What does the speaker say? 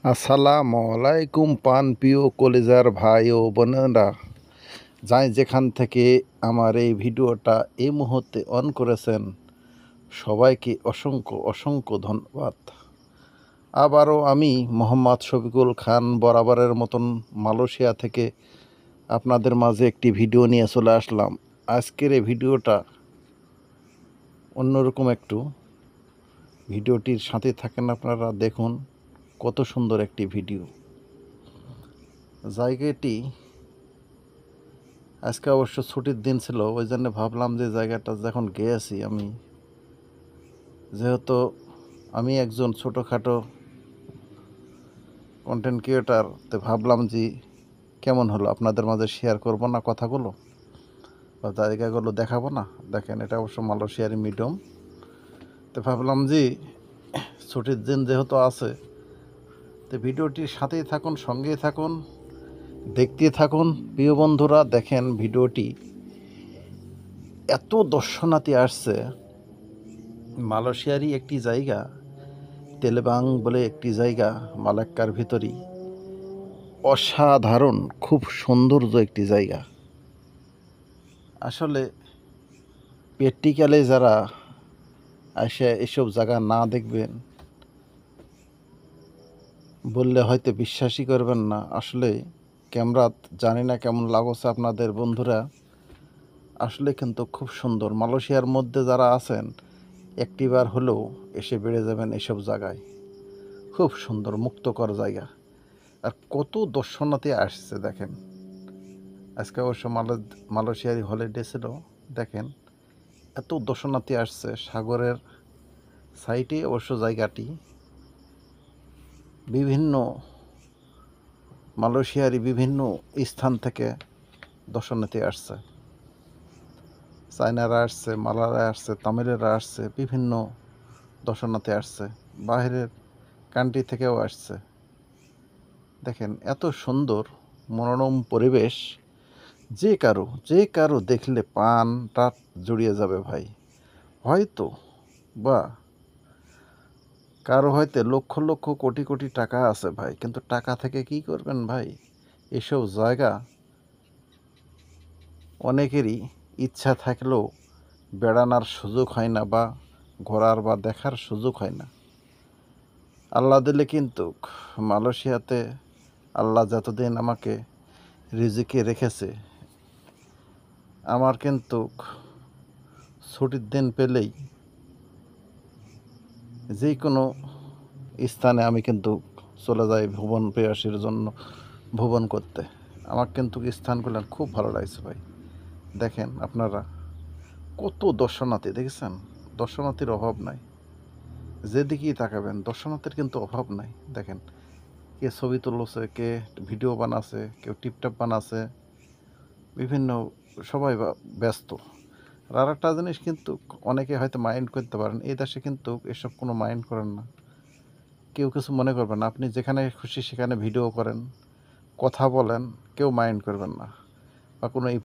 আসসালামু আলাইকুম প্রিয় কলিজার ভাই ও বোনেরা, যাই যেখান থেকে আমার এই ভিডিওটা এই মুহূর্তে অন করেছেন, সবাইকে অসংখ্য অসংখ্য ধন্যবাদ। আবারও আমি মোহাম্মদ শফিকুল খান বরাবরের মতন মালয়েশিয়া থেকে আপনাদের মাঝে একটি ভিডিও নিয়ে চলে আসলাম। আজকের এই ভিডিওটা অন্যরকম একটু, ভিডিওটির সাথে থাকেন, আপনারা দেখুন কত সুন্দর একটি ভিডিও। জায়গাটি আজকে অবশ্য ছুটির দিন ছিল, ওই জন্য ভাবলাম যে জায়গাটা যখন গিয়েছি আমি, যেহেতু আমি একজন ছোটোখাটো কন্টেন্ট ক্রিয়েটার, তো ভাবলাম যে কেমন হলো আপনাদের মাঝে শেয়ার করব না কথাগুলো বা জায়গাগুলো দেখাবো না। দেখেন, এটা অবশ্য মালয়েশিয়ার মিডিয়াম, তো ভাবলাম যে ছুটির দিন যেহেতু আছে, তো ভিডিওটির সাথেই থাকুন, সঙ্গেই থাকুন, দেখতে থাকুন প্রিয় বন্ধুরা। দেখেন ভিডিওটি, এত দর্শনার্থী আসছে। মালয়েশিয়ারই একটি জায়গা, তেলেবাং বলে একটি জায়গা, মালাক্কার ভিতরই, অসাধারণ খুব সৌন্দর্য একটি জায়গা। আসলে প্র্যাকটিক্যালে যারা এসে এসব জায়গা না দেখবেন বললে হয়তো বিশ্বাসই করবেন না। আসলে ক্যামেরা জানি না কেমন লাগছে আপনাদের বন্ধুরা, আসলে কিন্তু খুব সুন্দর। মালয়েশিয়ার মধ্যে যারা আছেন, একটিবার হলেও এসে বেড়ে যাবেন এসব জায়গায়। খুব সুন্দর মুক্তকর জায়গা, আর কত দর্শনার্থী আসছে দেখেন। আজকে অবশ্য মালয়েশিয়ারই হলিডে ছিল। দেখেন এত দর্শনার্থী আসছে, সাগরের সাইডে অবশ্য জায়গাটি। বিভিন্ন মালয়েশিয়ারই বিভিন্ন স্থান থেকে দর্শনার্থী আসছে, চায়নারা আসছে, মালারা আসছে, তামিলেরা আসছে, বিভিন্ন দর্শনার্থী আসছে, বাইরের কান্ট্রি থেকেও আসছে। দেখেন এত সুন্দর মনোরম পরিবেশ, যে কারো দেখলে প্রাণটা জুড়িয়ে যাবে ভাই। হয়তো বা কারো হয়তো লক্ষ লক্ষ কোটি কোটি টাকা আছে ভাই, কিন্তু টাকা থেকে কি করবেন ভাই? এসব জায়গা অনেকেরই ইচ্ছা থাকলেও বেড়ানোর সুযোগ হয় না, বা ঘোরার বা দেখার সুযোগ হয় না। আল্লাহ দিলে কিন্তু মালয়েশিয়াতে আল্লাহ যতদিন আমাকে রিজিকে রেখেছে, আমার কিন্তু ছুটির দিন পেলেই যে কোনো স্থানে আমি কিন্তু চলে যাই ভ্রমণ প্রেয়সীর জন্য, ভ্রমণ করতে। আমার কিন্তু স্থানগুলো খুব ভালো লাগছে ভাই। দেখেন আপনারা কত দর্শনার্থী দেখেছেন, দর্শনার্থীর অভাব নাই। যেদিকেই তাকাবেন দর্শনার্থীর কিন্তু অভাব নাই। দেখেন কে ছবি তুলছে, কে ভিডিও বানাচ্ছে, কেউ টিপটপ বানাচ্ছে, বিভিন্ন সবাই ব্যস্ত। আর একটা জিনিস কিন্তু অনেকে হয়তো মাইন্ড করতে পারেন, এই দেশে কিন্তু এসব কোনো মাইন্ড করেন না, কেউ কিছু মনে করবেন না। আপনি যেখানে খুশি সেখানে ভিডিও করেন, কথা বলেন, কেউ মাইন্ড করবেন না, বা কোনো